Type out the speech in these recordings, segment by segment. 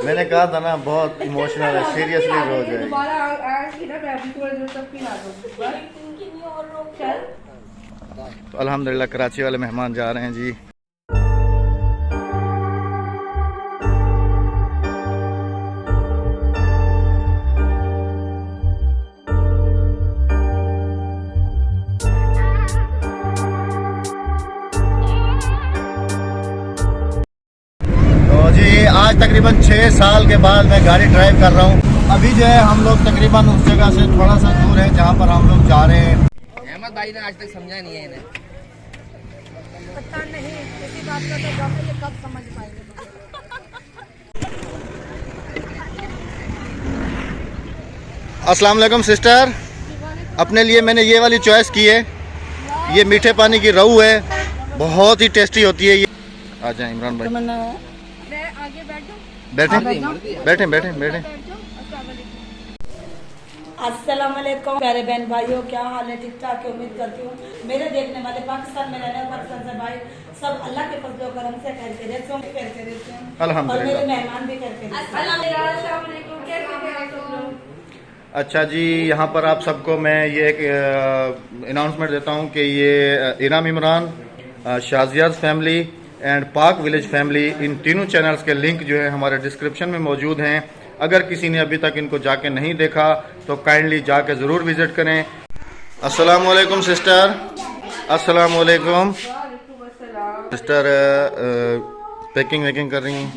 मैंने कहा था ना बहुत इमोशनल है, सीरियसली रो जाए। तो अल्हम्दुलिल्लाह कराची वाले मेहमान जा रहे हैं जी। आज तकरीबन 6 साल के बाद मैं गाड़ी ड्राइव कर रहा हूँ। अभी जो है हम लोग तकरीबन उस जगह से थोड़ा सा दूर है जहाँ पर हम लोग जा रहे हैं। अहमद भाई ने आज तक समझा नहीं है इन्हें। पता नहीं किसी बात का तो गम है, ये कब समझ पाएंगे। अस्सलाम वालेकुम सिस्टर, अपने लिए मैंने ये वाली चॉइस की है। ये मीठे पानी की रहू है, बहुत ही टेस्टी होती है ये। आ जाए इमरान भाई, मैं आगे बैठूं? बैठे बैठे बैठे। अस्सलाम वालेकुम प्यारे बहन भाइयों, क्या हाल है? ठीक ठाक है, उम्मीद करती हूँ मेरे देखने वाले पाकिस्तान में रहने पाकिस्तान से भाई सब अल्लाह के फजल व करम से खैर खैरियत से अल्हम्दुलिल्लाह। और मेरे मेहमान भी खैर खैरियत से। अच्छा जी, यहाँ पर आप सबको मैं ये एक अनाउंसमेंट देता हूँ कि ये इनाम इमरान, शाजियाज फैमिली एंड पाक विलेज फैमिली, इन तीनों चैनल्स के लिंक जो है हमारे डिस्क्रिप्शन में मौजूद हैं। अगर किसी ने अभी तक इनको जाके नहीं देखा तो काइंडली जाके ज़रूर विज़िट करें। अस्सलाम वालेकुम सिस्टर। अस्सलाम वालेकुम सिस्टर, पैकिंग वैकिंग कर रही हैं?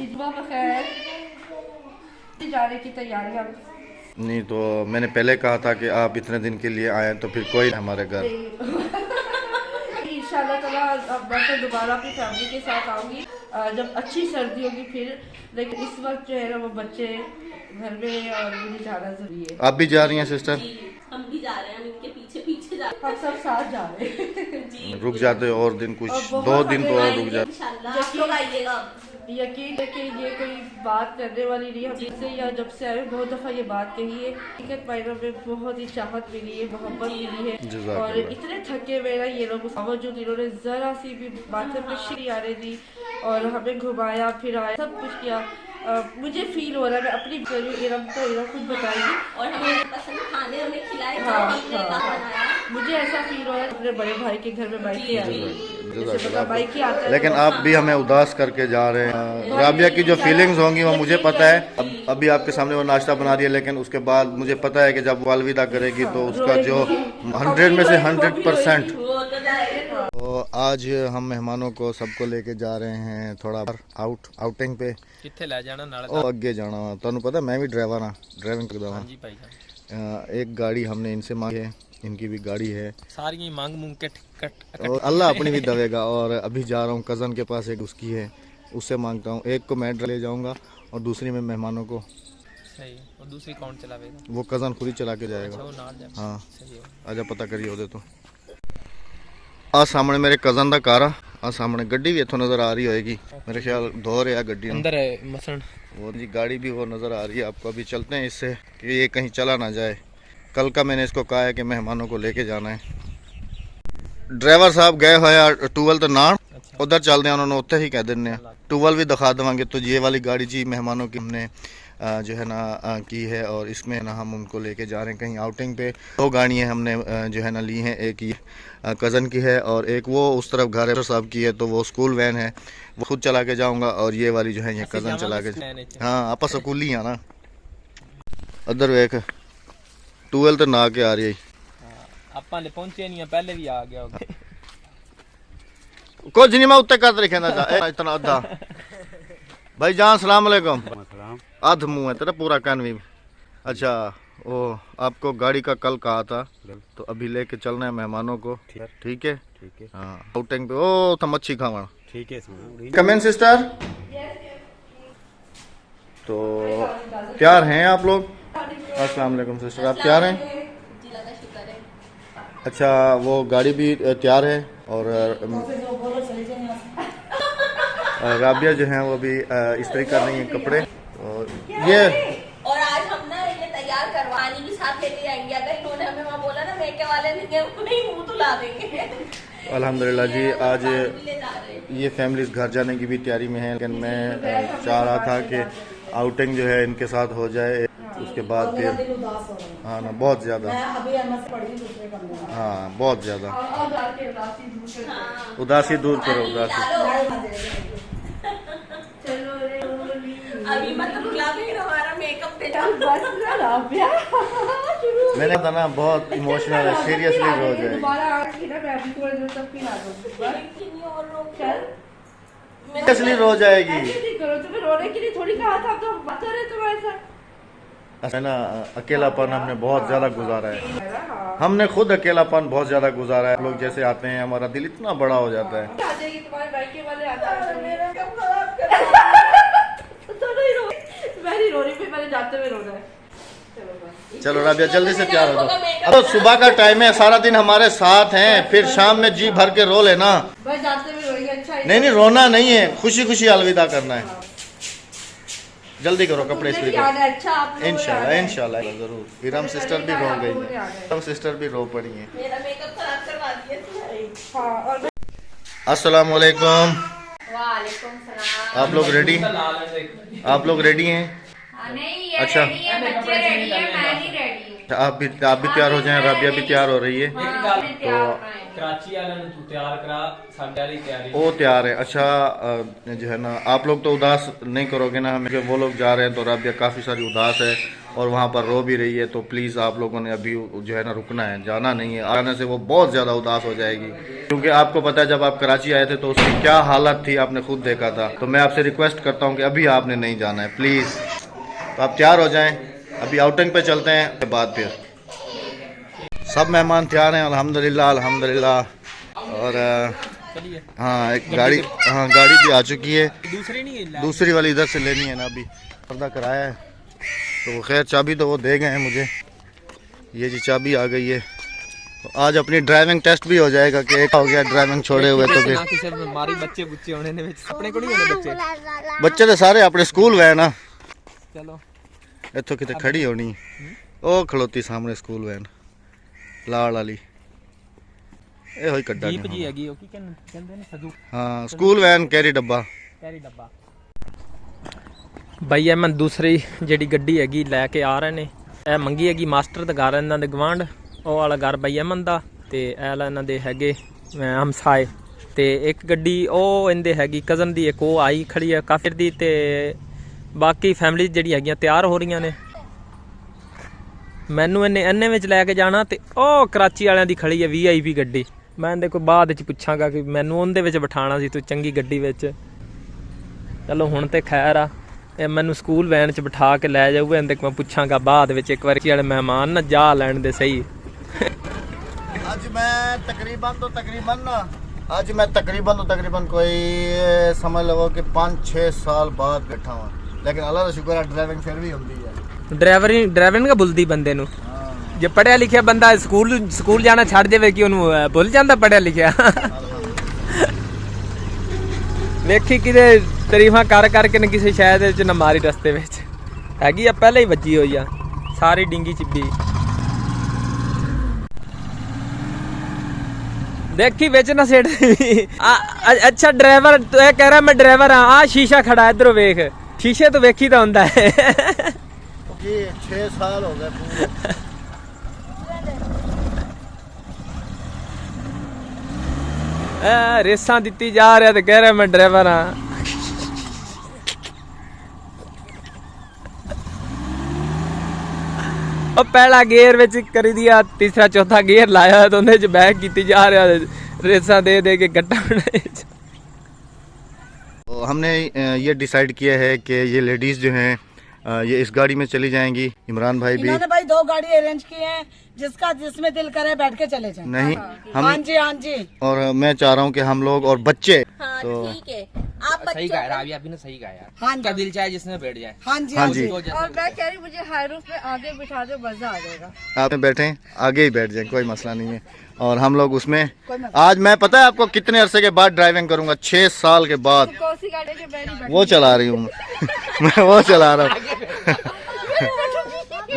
जाने की तैयारियां। नहीं तो मैंने पहले कहा था कि आप इतने दिन के लिए आए तो फिर कोई हमारे घर। इंशाल्लाह ताला अब मैं तो दोबारा अपनी फैमिली के साथ आऊंगी जब अच्छी सर्दी होगी फिर। लेकिन इस वक्त जो है ना वो बच्चे घर में और मुझे जाना जरूरी है। आप भी जा रही हैं सिस्टर? हम भी जा रहे हैं, हम इनके पीछे पीछे जा रहे हम सब साथ जा रहे हैं। रुक जाते और दिन, कुछ 2 दिन तो और रुक हैं। जाते। इंशाल्लाह आप लोग आइएगा। यकीन है कि ये कोई बात करने वाली नहीं है। हमसे या जब से आए बहुत दफ़ा ये बात कही है। हकीकत मायनों में बहुत ही चाहत मिली है, मोहब्बत मिली है और इतने थके हुए ना ये लोग, बावजूद इन्होंने ज़रा सी भी माथे पे श्री आने दी और हमें घुमाया फिराया, सब कुछ किया। मुझे फील हो रहा है मैं अपनी इरम तो इरम कुछ बताएगी और हमारे पसंद खाने उन्हें खिलाए जो हाँ, हमने बनाया। मुझे ऐसा फील हो रहा है अपने बड़े भाई के घर में मायके आई है। लेकिन आप भी हमें उदास करके जा रहे हैं। राबिया की जो फीलिंग्स होंगी वो मुझे पता है। अभी आपके सामने वो नाश्ता बना रही है, लेकिन उसके बाद मुझे पता है कि जब वो अलविदा करेगी तो उसका जो 100 में से 100%। तो आज हम मेहमानों को सबको लेके जा रहे हैं थोड़ा आउटिंग पे। किथे ले जाना नाल ओ अगे जाना वा। तुहानू पता मैं भी ड्राइवर हाँ, ड्राइविंग करदा वा। जी भाई जान, एक गाड़ी हमने इनसे मांगी है, इनकी भी गाड़ी है। सारी मांग मुंग कट और अल्लाह अपनी भी दवेगा। और अभी जा रहा हूँ कज़न के पास, एक उसकी है, उससे मांगता हूँ। एक को मैं ले जाऊँगा और दूसरी में मेहमानों को। सही। और दूसरी कौन चलावेगा? वो कज़न खुद ही चला के जाएगा। अच्छा, वो नाल जा। हाँ सही हो। आजा पता करिए ਉਹਦੇ ਤੋਂ। आ सामने मेरे कज़न ਦਾ ਘਰ ਆ। आ सामने गड्डी भी इतों नज़र आ रही होएगी, मेरे ख्याल धो रहा गड्डी अंदर है मसन। वो जी गाड़ी भी वो नज़र आ रही है आपको। अभी चलते हैं इससे कि ये कहीं चला ना जाए। कल का मैंने इसको कहा है कि मेहमानों को लेके जाना है। ड्राइवर साहब गए हुए टूवल तो नान, उधर चलते हैं, उन्होंने उत्थे ही कह देने। टूवल भी दिखा देंगे। तो ये वाली गाड़ी जी मेहमानों की हमने जो है ना की है और इसमें ना हम उनको लेके जा रहे हैं कहीं आउटिंग पे। 2 गाड़ियाँ हमने जो है ना ली हैं, एक ये कज़न की है और एक वो उस तरफ घर साहब की है, तो वो स्कूल वैन है, वो खुद चला के जाऊँगा और ये वाली जो है ये कज़न चला के। हाँ आप स्कूल ही आना। उधर वेख टूवेल तो ना के आ रही है। ਆਪਾਂ ले पहुंचे नहीं, पहले भी आ गया होगा। कुछ नहीं, मैं उत्ते कर रखे ना इतना अद्धा। भाई जान सलाम अलैकुम। अध मुँह है तेरा पूरा कान भी। अच्छा वो आपको गाड़ी का कल कहा था तो अभी लेके चलना है मेहमानों को। ठीक है हाँ आउटिंग पे। ओ था मच्छी खावा। ठीक है कम इन सिस्टर। तो तैयार हैं आप लोग? अस्सलाम वालेकुम सिस्टर, आप तैयार हैं? अच्छा वो गाड़ी भी तैयार है और राबिया जो है वो भी इस्त्री कर रही है कपड़े। और ये और आज हम ना ये तैयार करवानी भी साथ लेके जाएंगे। अगर इन्होंने हमें वहाँ बोला ना मेके वाले नहीं मुँह तुला देंगे। अल्हम्दुलिल्लाह जी आज ये फैमिली घर जाने की भी तैयारी में है। लेकिन मैं चाह रहा था कि आउटिंग जो है इनके साथ हो जाए, उसके बाद मेरा फिर दिल उदास हो रहा है। हाँ ना, बहुत ज़्यादा। मैं अभी एमएस पढ़ रही दूसरे कमरे में। हाँ बहुत ज़्यादा। और आके उदासी दूर कर उदासी दूर करो, उदासी। चलो रे होली। अभी मतलब रुला भी हमारा मेकअप पे बस ना राबिया शुरू मैंने कहा ना बहुत इमोशनल है, सीरियसली रो जाएगी। दोबारा आके ना मैं अभी थोड़ी देर तक पिला दूंगी बस और लोग चल सीरियसली रो जाएगी। ऐसे नहीं करो, तुम्हें रोने के लिए थोड़ी कहा था, अब तो बता रहे तुम्हारे साथ है ना, अकेलापन हमने बहुत ज़्यादा गुजारा है। हाँ। हमने खुद अकेलापन बहुत ज़्यादा गुजारा है। लोग जैसे आते हैं हमारा दिल इतना बड़ा हो जाता है। आ जाएगी तुम्हारे बाइक वाले आता है मेरा कब खराब कर तो नहीं रो, मैं नहीं रो रही, फिर मैंने जाते हुए रोना है। चलो बस चलो राबिया जल्दी से तैयार हो जाओ। अब सुबह का टाइम है, सारा दिन हमारे साथ हैं, फिर शाम में जी भर के रो लेना। बस जाते हुए रोइए। अच्छा है। नहीं रोना नहीं है, खुशी खुशी अलविदा करना है। जल्दी करो, कपड़े तुमने इस्त्री भी आना करो। है, अच्छा आप लोगों ने इंशाल्लाह आना है। इंशाल्लाह जरूर। इरम सिस्टर भी रो गई है, इरम सिस्टर भी रो पड़ी है। मेरा मेकअप खराब करवा दिया तुम्हारे। हाँ और अस्सलाम वालेकुम। वालेकुम सलाम। आप लोग रेडी? आप लोग रेडी हैं? नहीं ये अच्छा। रेडी है, बच्चे रेडी है, मैं नहीं रेडी हूँ। आप भी तैयार हो जाएं, राबिया भी तैयार हो रही है। तो कराची वाले ने तू तैयार करा, साडे वाली तैयारी वो तैयार है। अच्छा जो है ना, आप लोग तो उदास नहीं करोगे ना हमें, वो लोग जा रहे हैं तो राबिया काफ़ी सारी उदास है और वहाँ पर रो भी रही है। तो प्लीज़ आप लोगों ने अभी जो है ना रुकना है, जाना नहीं है। आने से वो बहुत ज़्यादा उदास हो जाएगी, क्योंकि आपको पता है जब आप कराची आए थे तो उसकी क्या हालत थी, आपने खुद देखा था। तो मैं आपसे रिक्वेस्ट करता हूँ कि अभी आपने नहीं जाना है, प्लीज़। तो आप तैयार हो जाएँ, अभी आउटिंग पे चलते हैं, उसके बाद फिर सब मेहमान तैयार हैं अल्हम्दुलिल्लाह अल्हम्दुलिल्लाह। और चलिए। हाँ एक गाड़ी, हाँ गाड़ी भी आ चुकी है। दूसरी नहीं है, दूसरी वाली इधर से लेनी है ना, अभी पर्दा कराया है। तो खैर चाबी तो वो दे गए हैं मुझे, ये जी चाबी आ गई है। तो आज अपनी ड्राइविंग टेस्ट भी हो जाएगा कि एक हो गया ड्राइविंग छोड़े हुए तो फिर ਕਿਸੇ ਮਾਰੀ ਬੱਚੇ ਬੁੱਚੇ ਹੋਣੇ ਨੇ ਵਿੱਚ ਆਪਣੇ ਕੋਲ ਹੀ ਹੋਣੇ ਬੱਚੇ। बच्चे तो सारे अपने स्कूल वैन आ ਚਲੋ इतों कितने खड़ी होनी। ओ खड़ोती सामने स्कूल वैन लाल वाली, ये होई कड्डा ਜੀਪ ਜੀ ਹੈਗੀ, ਉਹ ਕੀ ਕਹਿੰਦੇ ਨੇ ਸਦੂ हाँ स्कूल वैन कैरी डब्बा। ਕੈਰੀ ਡੱਬਾ। ਬਈ ਇਹ ਮੈਂ ਦੂਸਰੀ ਜਿਹੜੀ ਗੱਡੀ ਹੈਗੀ ਲੈ ਕੇ ਆ ਰਹੇ ਨੇ। ਇਹ ਮੰਗੀ ਹੈਗੀ ਮਾਸਟਰ ਦਾ ਘਰ, ਇਹਨਾਂ ਦੇ ਗਵਾਂਢ, ਉਹ ਵਾਲਾ ਘਰ ਬਈ ਅਮਨ ਦਾ, ਤੇ ਇਹ ਵਾਲਾ ਇਹਨਾਂ ਦੇ ਹੈਗੇ ਹਮਸਾਏ। ਤੇ ਇੱਕ ਗੱਡੀ ਉਹ ਇਹਦੇ ਹੈਗੀ ਕਜ਼ਨ ਦੀ, ਇੱਕ ਉਹ ਆਈ ਖੜੀ ਹੈ ਕਾਫਿਰ ਦੀ, ਤੇ ਬਾਕੀ ਫੈਮਿਲੀ ਜਿਹੜੀ ਹੈਗੀਆਂ ਤਿਆਰ ਹੋ ਰਹੀਆਂ ਨੇ। ਮੈਨੂੰ ਇਹਨੇ ਇੰਨੇ ਵਿੱਚ ਲੈ ਕੇ ਜਾਣਾ, ਤੇ ਉਹ ਕਰਾਚੀ ਵਾਲਿਆਂ ਦੀ ਖੜੀ ਹੈ VIP ਗੱਡੀ। ਮੈਂ ਇਹਦੇ ਕੋਈ ਬਾਅਦ ਵਿੱਚ ਪੁੱਛਾਂਗਾ ਕਿ ਮੈਨੂੰ ਉਹਦੇ ਵਿੱਚ ਬਿਠਾਣਾ ਸੀ ਤੂੰ ਚੰਗੀ ਗੱਡੀ ਵਿੱਚ। ਚਲੋ ਹੁਣ ਤੇ ਖੈਰ ਆ, ਇਹ ਮੈਨੂੰ ਸਕੂਲ ਵੈਨ 'ਚ ਬਿਠਾ ਕੇ ਲੈ ਜਾਊਗਾ। ਇਹਦੇ ਕੋਲ ਮੈਂ ਪੁੱਛਾਂਗਾ ਬਾਅਦ ਵਿੱਚ ਇੱਕ ਵਾਰੀ ਵਾਲੇ ਮਹਿਮਾਨ ਨਾ ਜਾ ਲੈਣ ਦੇ ਸਹੀ। आज मैं तकरीबन कोई समझ लो कि 5-6 साल बाद बैठा हूँ, लेकिन अल्लाह का शुक्र है ड्राइविंग फिर भी होती है। ਡਰਾਈਵਿੰਗ ਦਾ ਭੁੱਲਦੀ ਬੰਦੇ ਨੂੰ। ਜੇ ਪੜਿਆ ਲਿਖਿਆ ਬੰਦਾ ਸਕੂਲ ਜਾਣਾ ਛੱਡ ਦੇਵੇ ਕਿ ਉਹਨੂੰ ਭੁੱਲ ਜਾਂਦਾ ਪੜਿਆ ਲਿਖਿਆ। ਵੇਖੀ ਕਿਤੇ ਤਾਰੀਫਾਂ ਕਰ ਕਰਕੇ ਨੇ ਕਿਸੇ ਸ਼ਾਇਦ ਵਿੱਚ ਨਾ ਮਾਰੀ ਰਸਤੇ ਵਿੱਚ ਹੈਗੀ ਆ, ਪਹਿਲਾਂ ਹੀ ਵੱਜੀ ਹੋਈ ਆ ਸਾਰੀ ਡਿੰਗੀ ਚਿੱਬੀ। देखी बेच ना सेठ। अच्छा ड्राइवर तो ये कह रहा मैं ड्राइवर हाँ। आ शीशा खड़ा है, इधरों वेख, शीशे तो वेखी तो होंदा है। जी 6 साल हो गए पूरे। रेसा दिती जा रहा तो कह रहा मैं ड्राइवर हाँ। पहला गेयर विच करी दिया, तीसरा चौथा गेयर लाया तो उन्हें च बैक की जा रहा, रेसा दे के गट्टा बनाए। तो हमने ये डिसाइड किया है कि ये लेडीज़ जो हैं ये इस गाड़ी में चली जाएंगी। इमरान भाई भी इन्होंने भाई 2 गाड़ी अरेंज की है, जिसमें दिल करे बैठ के चले जाए। नहीं हम, हाँ जी हाँ जी। और मैं चाह रहा हूँ कि हम लोग और बच्चे हाँ तो ठीक है, आप सही बच्चों गाया राबिया भी ने, सही गाया। हाँ जी। क्या दिल चाहे जिसमें बैठ जाए। हाँ जी हाँ जी और मैं कह रही मुझे हाई रूफ में आगे बिठा दो, मजा आ जाएगा। आप में बैठे आगे ही बैठ जाए, कोई मसला नहीं है। और हम लोग उसमें आज मैं पता है आपको कितने अरसे के बाद ड्राइविंग करूंगा, 6 साल के बाद। कौन सी गाड़ी के बैठी वो चला रही हूँ मैं वो चला रहा हूँ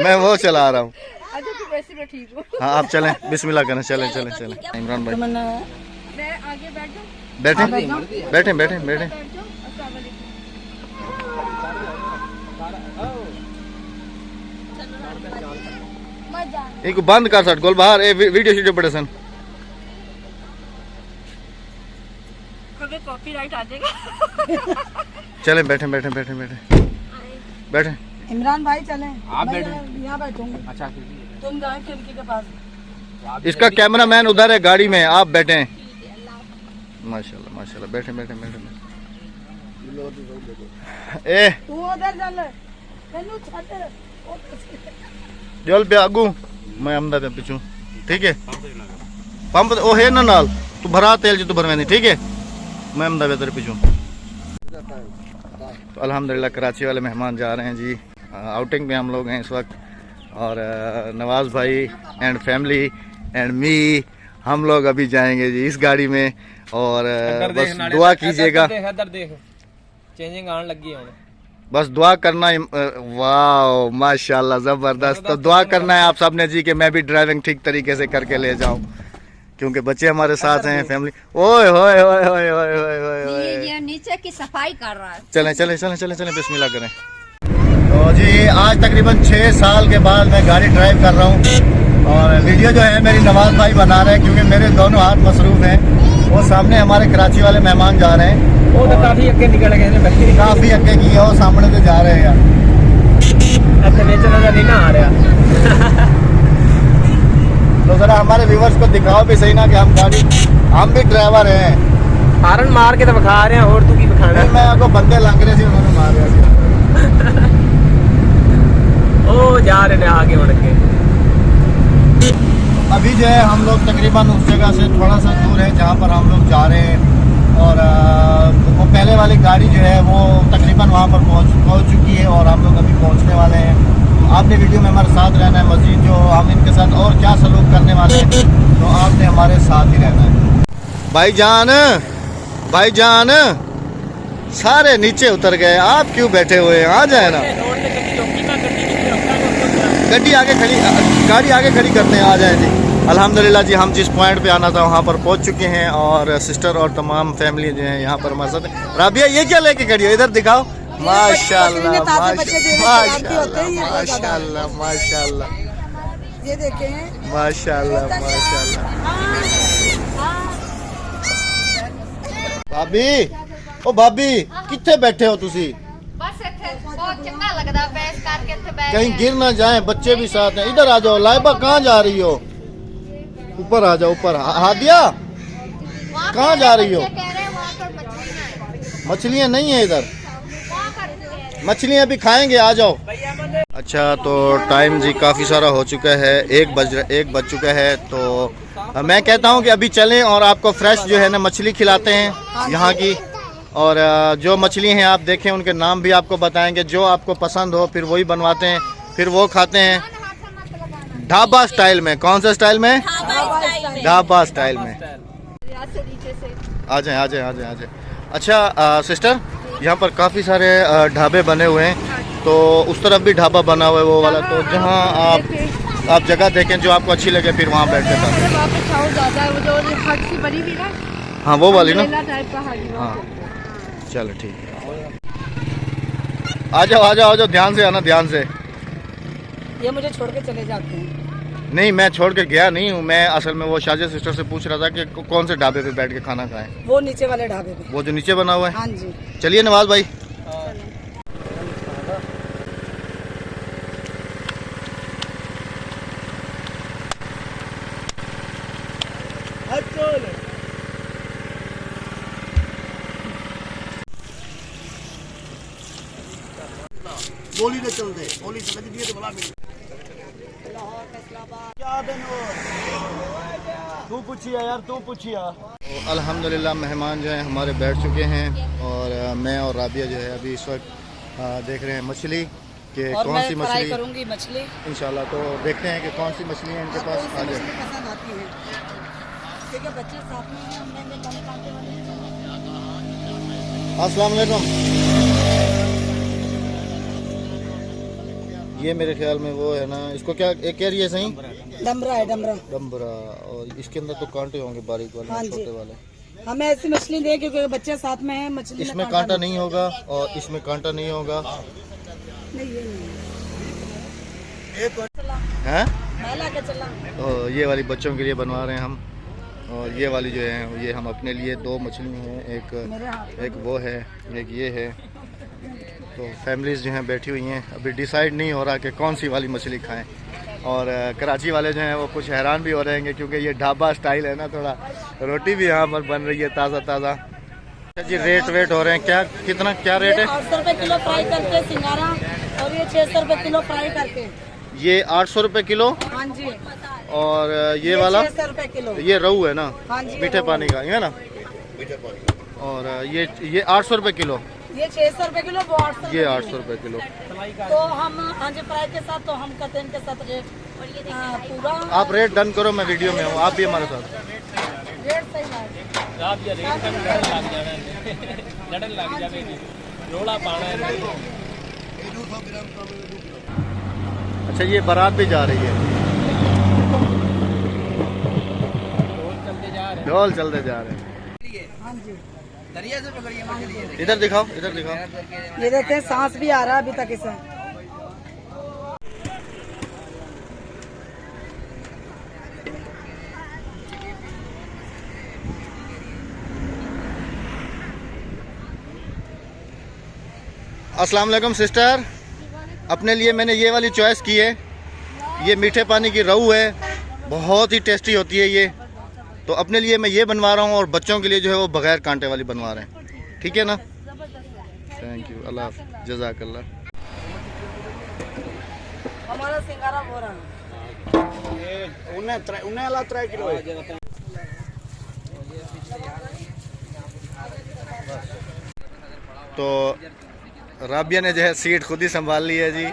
मैं वो चला रहा हूँ। अच्छा तो वैसे मैं ठीक हूँ। हाँ आप चलें, बिस्मिल्लाह करें, चलें चलें चलें। इमरान भाई मैं आगे बैठ जाऊँ? बैठे बैठे बैठे बैठे। बैठ जाऊँ? अस्सलाम वालेकुम। इनको बंद कर सट गोल बाहर वीडियो शीडियो बड़े सन हमें कॉपीराइट आ जाएगा। चले बैठे बैठे बैठे बैठे बैठे। इमरान भाई चले, आप मैं बैठो। यहाँ बैठूंगी, अच्छा तुम जाओ खिड़की के पास। इसका कैमरामैन उधर है गाड़ी में, आप बैठे हैं। माशाल्लाह माशाल्लाह बैठे बैठे बैठे ए तू उधर चल, तेनू छाते जल पे आगू मैं अमदा पे पीछू ठीक है। पंप ओ है ना नाल तू भरा तेल जी तू भरवेंदी ठीक है। मैं अमदा पे तेरे पीछू। तो अल्हम्दुलिल्लाह कराची वाले मेहमान जा रहे हैं जी आउटिंग पे हम लोग हैं इस वक्त। और नवाज भाई एंड फैमिली एंड मी हम लोग अभी जाएंगे जी इस गाड़ी में। और बस दुआ कीजिएगा, इधर देख चेंजिंग आने लगी है। बस दुआ करना। वाह माशाल्लाह जबरदस्त। तो दुआ करना है आप सब ने जी कि मैं भी ड्राइविंग ठीक तरीके से करके ले जाऊं, क्योंकि बच्चे हमारे साथ हैं फैमिली। ओए होए होए होए होए होए होए ये नीचे की सफाई कर रहा है। चलें चलें चलें चलें चलें बिस्मिल्लाह करें। तो जी आज तकरीबन 6 साल के बाद मैं गाड़ी ड्राइव कर रहा हूँ और वीडियो जो है मेरी नवाज भाई बना रहे हैं क्योंकि मेरे दोनों हाथ मसरूफ हैं। वो सामने हमारे कराची वाले मेहमान जा रहे हैं। वो तो काफी अगे निकल गए बच्चे, काफी अगे की है वो सामने से जा रहे हैं। ऐसे बेचने का नहीं ना आ रहा। तो जरा हमारे व्यूवर्स को दिखाओ भी सही ना कि हम भी ड्राइवर हैं। हारन मार के तो बखा रहे हैं और तू की बखाना। नहीं, मैं आपको बंदे लग रहे थे उन्होंने मार दिया। ओ जा रहे हैं आगे बढ़ के। अभी जो है हम लोग तकरीबन उस जगह से थोड़ा सा दूर है जहाँ पर हम लोग जा रहे हैं। और वो पहले वाली गाड़ी जो है वो तकरीबन वहाँ पर पहुँच चुकी है और हम लोग अभी पहुँचने वाले हैं। आपने वीडियो में हमारे साथ रहना है। मज़ीद जो हम इनके साथ और क्या सलूक करने वाले हैं तो आपने हमारे साथ ही रहना है। भाईजान सारे नीचे उतर गए, आप क्यों बैठे हुए हैं? आ जाए ना, गाड़ी आगे खड़ी करते हैं, आ जाए जी। अल्हम्दुलिल्लाह जी हम जिस पॉइंट पे आना था वहाँ पर पहुँच चुके हैं और सिस्टर और तमाम फैमिली जो है यहाँ पर हमारे साथ। राबिया ये क्या लेके खड़ी हो? इधर दिखाओ। माशाल्लाह माशाल्लाह माशाल्लाह ये देखे माशाल्लाह माशाल्लाह। भाभी ओ भाभी कितने बैठे हो तुसी? बस बहुत चंगा लगता बैठ करके इत्थे बैठ कहीं गिर ना जाए, बच्चे भी साथ हैं। इधर आ जाओ। लाइबा कहाँ जा रही हो? ऊपर आ जाओ ऊपर। हादिया कहाँ जा रही हो? मछलियाँ नहीं है इधर, मछलियाँ भी खाएंगे, आ जाओ। अच्छा तो टाइम जी काफ़ी सारा हो चुका है, 1 बज चुका है। तो मैं कहता हूँ कि अभी चलें और आपको फ्रेश जो है ना मछली खिलाते हैं यहाँ की। और जो मछली हैं आप देखें उनके नाम भी आपको बताएंगे, जो आपको पसंद हो फिर वही बनवाते हैं, फिर वो खाते हैं ढाबा स्टाइल में। कौन सा स्टाइल में? ढाबा स्टाइल में। आ जाए आ जाए आ जाए आ जाए। अच्छा सिस्टर यहाँ पर काफ़ी सारे ढाबे बने हुए हैं, तो उस तरफ भी ढाबा बना हुआ है वो वाला। तो जहाँ आप जगह देखें जो आपको अच्छी लगे फिर वहाँ बैठ के खाते। वहाँ पे छाव ज़्यादा है, वो जो हट सी बनी हुई ना, हाँ वो वाली ना। मेला टाइप का हाजी वहाँ हाँ चलो ठीक है। आ जाओ आ जाओ आ जाओ, ध्यान से आना, ध्यान से। ये मुझे छोड़ के चले जाते हैं। नहीं मैं छोड़ के गया नहीं हूँ, मैं असल में वो शाजिद सिस्टर से पूछ रहा था कि कौन से ढाबे पे बैठ के खाना खाएं। वो नीचे वाले ढाबे पे, वो जो नीचे बना हुआ है। हाँ जी। चलिए नवाज भाई। गोली ने चल दे, गोली चल दी तो बला मिल। तू पूछिया यार, तू पूछिया। अल्हम्दुलिल्लाह मेहमान जो हैं हमारे बैठ चुके हैं और मैं और राबिया जो है अभी इस वक्त देख रहे हैं मछली कि और कौन मैं सी फ्राई मछली करूंगी मछली इंशाल्लाह। तो देखते हैं कि कौन सी मछली है इनके पास। आ जाए। पसंद आती है क्योंकि बच्चे साथ में हैं, हमने कम खाते वाले। अस्सलाम वालेकुम। ये मेरे ख्याल में वो है ना, इसको क्या कह रही है सही? डमरा है, डमरा। डम्बरा। और इसके अंदर तो कांटे होंगे बारीक वाले, हाँ जी। छोटे वाले। हमें ऐसी मछली दे क्योंकि बच्चे साथ में हैं। मछली इसमें कांटा नहीं होगा और इसमें कांटा नहीं होगा। नहीं ये नहीं हैं? मैं ला के चला। तो ये वाली बच्चों के लिए बनवा रहे हैं हम, और ये वाली जो है ये हम अपने लिए 2 मछली हैं, एक वो है, एक ये है। तो फैमिलीज़ जो हैं बैठी हुई हैं, अभी डिसाइड नहीं हो रहा कि कौन सी वाली मछली खाएं। और कराची वाले जो हैं वो कुछ हैरान भी हो रहे हैं क्योंकि ये ढाबा स्टाइल है ना, थोड़ा रोटी भी यहाँ पर बन रही है ताज़ा ताज़ा। जी रेट हो रहे हैं, क्या रेट है? 800 रुपए किलो फ्राई करके सिंगारा, और ये 600 रुपए किलो फ्राई करके। ये 800 रुपए किलो, हाँ जी। और ये वाला 600 रुपए किलो। ये रहू है ना, हाँ जी, मीठे पानी का, है ना? और ये 800 रुपए किलो, ये 600 रुपए किलो, वो 800। ये 800 रुपए किलो। तो हम हाँ जी फ्राई के साथ, तो हम कहते हैं इनके साथ रेट पूरा। आप रेट डन करो, मैं वीडियो में हूँ, आप भी हमारे साथ। रेट सही है। अच्छा, ये बारात भी जा रही है, ढोल चलते जा रहे हैं। हाँ जी, इधर दिखाओ, इधर दिखाओ। ये देखते हैं सांस भी आ रहा है अभी तक इसे। अस्सलाम वालेकुम सिस्टर, अपने लिए मैंने ये वाली चॉइस की है। ये मीठे पानी की रहू है, बहुत ही टेस्टी होती है ये। तो अपने लिए मैं ये बनवा रहा हूँ, और बच्चों के लिए जो है वो बगैर कांटे वाली बनवा रहे हैं। ठीक है ना? थैंक यू, अल्लाह हाफ़िज़, जज़ाकल्लाह। हमारा सिंगारा हो रहा है। उन्हें अल्लाह 3 किलो है। तो राबिया ने जो है सीट खुद ही संभाल ली है जी।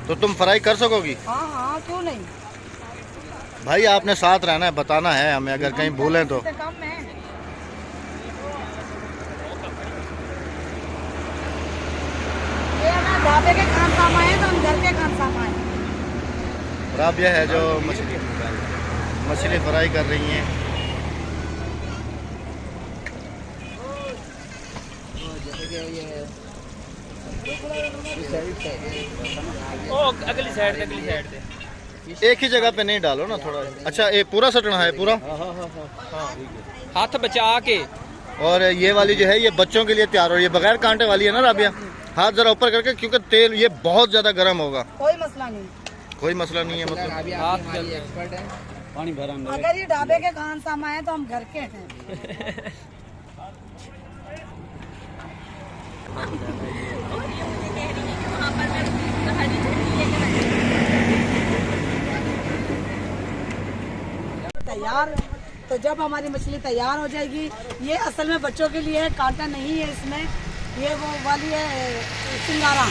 तो तुम फ्राई कर सकोगी? हाँ हाँ, क्यों नहीं। भाई आपने साथ रहना है, बताना है हमें, अगर कहीं भूलें तो। कम है। ये ना ढाबे के खान सामा है, तो हम घर के खान सामा है। राबिया है जो मछली फ्राई कर रही हैं। अगली साइड एक ही जगह पे नहीं डालो ना, थोड़ा। अच्छा, ये पूरा सटना है पूरा? हाथ बचा के। और ये वाली जो है ये बच्चों के लिए तैयार हो रही है, बगैर कांटे वाली है ना राबिया? हाथ जरा ऊपर करके, क्योंकि तेल ये बहुत ज्यादा गर्म होगा। कोई मसला नहीं, कोई मसला नहीं है, मतलब एक्सपर्ट है। पानी भरा। अगर ये ढाबे के खान सामा है तो हम घर के हैं। तैयार। तो जब हमारी मछली तैयार हो जाएगी, ये असल में बच्चों के लिए है, कांटा नहीं है इसमें। ये वो वाली है सिंगारा,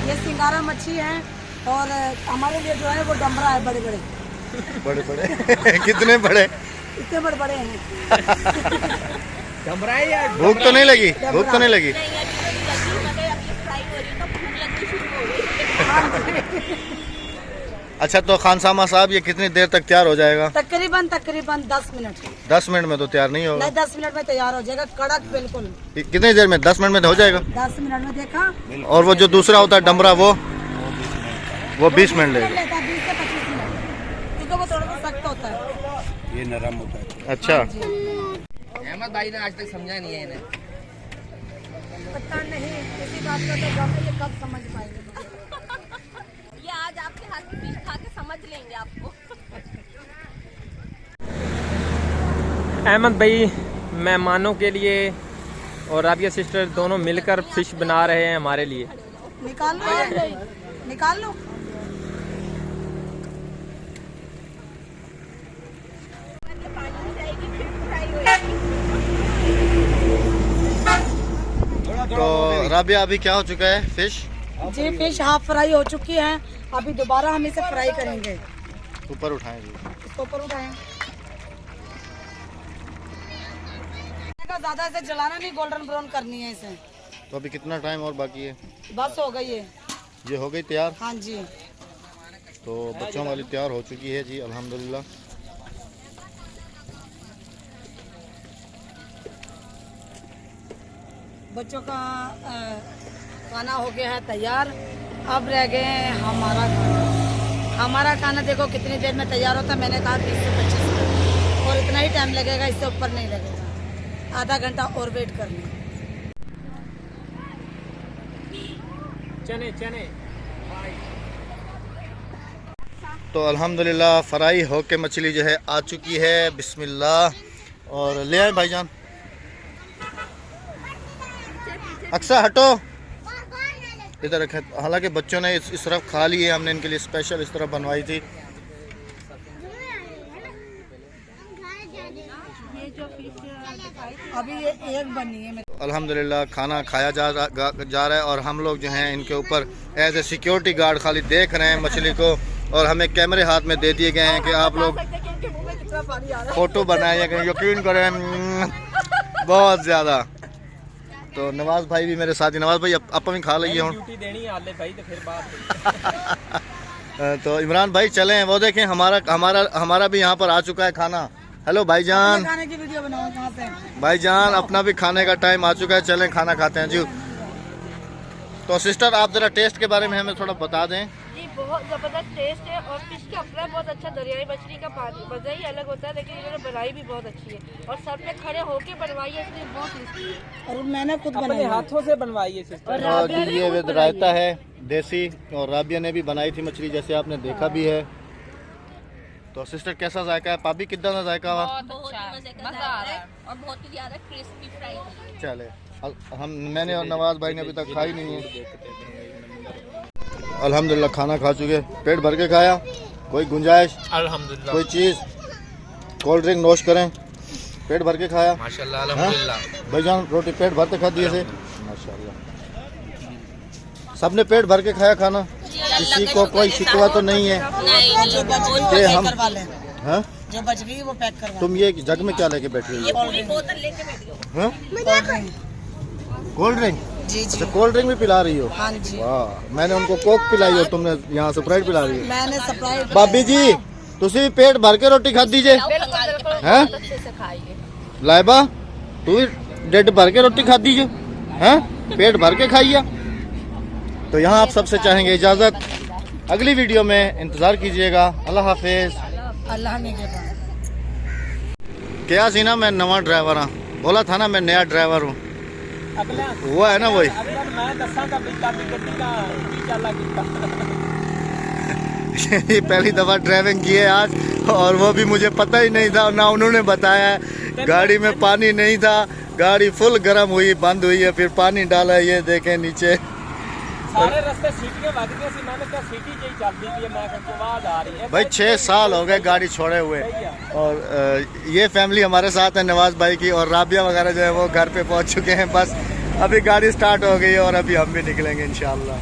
ये सिंगारा मच्छी है। और हमारे लिए जो है वो डमरा है, बड़े बड़े। बड़े बड़े कितने बड़े? इतने बड़े बड़े हैं। भूख तो नहीं लगी? भूख तो नहीं लगी? अच्छा, तो खानसामा साहब ये कितनी देर तक तैयार हो जाएगा? तकरीबन 10 मिनट। 10 मिनट में तो तैयार नहीं होगा? नहीं, 10 मिनट में तैयार हो जाएगा, कड़क बिल्कुल। कितनी देर में? 10 मिनट में तो हो जाएगा? 10 मिनट में देखा। और वो जो दूसरा होता है डमरा, वो 20 मिनट लेगा? 20 से 25 मिनट, क्योंकि वो थोड़ा सा सख्त होता है, ये नरम होता है। अच्छा, अहमद भाई ने आज तक समझा नहीं है इन्हें। पता नहीं किसी बात का, तो गम है, ये कब समझ पाएंगे। ये आज आपके हाथ में फिश खा के समझ लेंगे आपको। अहमद भाई मेहमानों के लिए और राबिया सिस्टर दोनों मिलकर फिश बना रहे हैं हमारे लिए। निकाल लो ये, निकाल लो। तो राबिया अभी क्या हो चुका है? फिश जी, फिश हाफ फ्राई हो चुकी है। अभी दोबारा हम इसे फ्राई करेंगे। ऊपर उठाएं जी। इसको ऊपर उठाएं। ज्यादा इसे जलाना नहीं, गोल्डन ब्राउन करनी है इसे। तो अभी कितना टाइम और बाकी है? बस हो गई है। ये हो गई तैयार? हाँ जी। तो बच्चों वाली तैयार हो चुकी है जी, अल्हम्दुलिल्लाह। बच्चों का खाना हो गया है तैयार। अब रह गए हैं हमारा खाना। हमारा खाना देखो कितनी देर में तैयार होता है। मैंने कहा 20 से 25 मिनट और इतना ही टाइम लगेगा, इससे ऊपर नहीं लगेगा। आधा घंटा और वेट कर लें। चने चने तो अल्हम्दुलिल्लाह फ्राई होके मछली जो है आ चुकी है। बिस्मिल्लाह। और ले आए भाईजान। अक्सा हटो, इधर रखे। हालांकि बच्चों ने इस तरफ खा ली है, हमने इनके लिए स्पेशल इस तरफ बनवाई थी। अभी ये एक बनी है। अल्हम्दुलिल्लाह खाना खाया जा रहा है और हम लोग जो हैं इनके ऊपर एज ए सिक्योरिटी गार्ड खाली देख रहे हैं मछली को, और हमें कैमरे हाथ में दे दिए गए हैं कि आप लोग फोटो बनाइएगा। यकीन करें बहुत ज़्यादा। तो नवाज भाई भी मेरे साथ ही। नवाज भाई आप भी खा लीजिए ड्यूटी देनी आले भाई तो फिर बात। तो इमरान भाई चलें, वो देखें हमारा भी यहाँ पर आ चुका है खाना। हेलो भाईजान। खाने की वीडियो बनाओ कहाँ पे? भाईजान अपना भी खाने का टाइम आ चुका है, चलें खाना खाते हैं जी। तो सिस्टर आप जरा टेस्ट के बारे में हमें थोड़ा बता दें। जी बहुत ज़बरदस्त टेस्ट है और फिश का अपना बहुत अच्छा। दरियाई मछली का मज़ा ही अलग होता है, लेकिन इन्होंने बनाई भी बहुत अच्छी है और सबने खड़े होके बनवाई है, इसलिए बहुत टेस्टी है। और मैंने खुद अपने बनाई हाथों से बनवाई है सिस्टर। और ये विद रायता है देसी, और राबिया ने भी बनाई थी मछली, जैसे आपने देखा भी है। तो सिस्टर कैसा जायका है? पापी कितना जायका हुआ? बहुत ही मजेदार है और बहुत ही ज्यादा क्रिस्पी फ्राई। चले मैंने और नवाज भाई ने अभी तक खाई नहीं है। अल्हम्दुलिल्लाह खाना खा चुके, पेट भर के खाया। कोई गुंजाइश अल्हम्दुलिल्लाह कोई चीज़ कोल्ड ड्रिंक नोश करें, पेट भर के खाया माशाल्लाह अल्हम्दुलिल्लाह। भाईजान रोटी पेट भर के खा दिए से माशाल्लाह। सबने पेट भर के खाया खाना, किसी को कोई शिकवा तो नहीं है। जो बच गई वो ते पैक हम करवा लें। हाँ? जो बच गई वो पैक करवा। तुम ये जग में क्या लेके बैठी ये हो? पूरी बोतल लेके बैठी हो। हाँ? Cold drink? जी जी अच्छा कोल्ड ड्रिंक भी पिला रही हो? हाँ जी। वाह, मैंने उनको कोक पिलाई हो, तुमने यहाँ स्प्राइट पिला रही हो। मैंने स्प्राइट। भाभी जी तुसी पेट भर के रोटी खा दीजिए। हैं अच्छे से खाइए। लाइबा तू भी डेढ़ भर के रोटी खा दीजिए, हैं पेट भर के खाइए। तो यहाँ आप सबसे चाहेंगे इजाज़त, अगली वीडियो में इंतज़ार कीजिएगा। अल्लाह हाफिज़। अल्लाह ने के पास। क्या सी ना मैं नवा ड्राइवर हाँ, बोला था ना मैं नया ड्राइवर हूँ। अगला वो है ना वही। अगला मैं दसांगा भी काफी गड्डी का की चाला कीता। ये पहली दफ़ा ड्राइविंग की है आज, और वो भी मुझे पता ही नहीं था, ना उन्होंने बताया। गाड़ी में पानी नहीं था, गाड़ी फुल गर्म हुई, बंद हुई है, फिर पानी डाला। ये देखें नीचे सारे रास्ते सीटियां लग गई सी। मैंने कहा सीटी जी चलती थी, मैं कहा आवाज आ रही है। भाई 6 साल हो गए गाड़ी छोड़े हुए, और ये फैमिली हमारे साथ है नवाज भाई की, और राबिया वगैरह जो है वो घर पे पहुंच चुके हैं। बस अभी गाड़ी स्टार्ट हो गई है और अभी हम भी निकलेंगे इंशाल्लाह।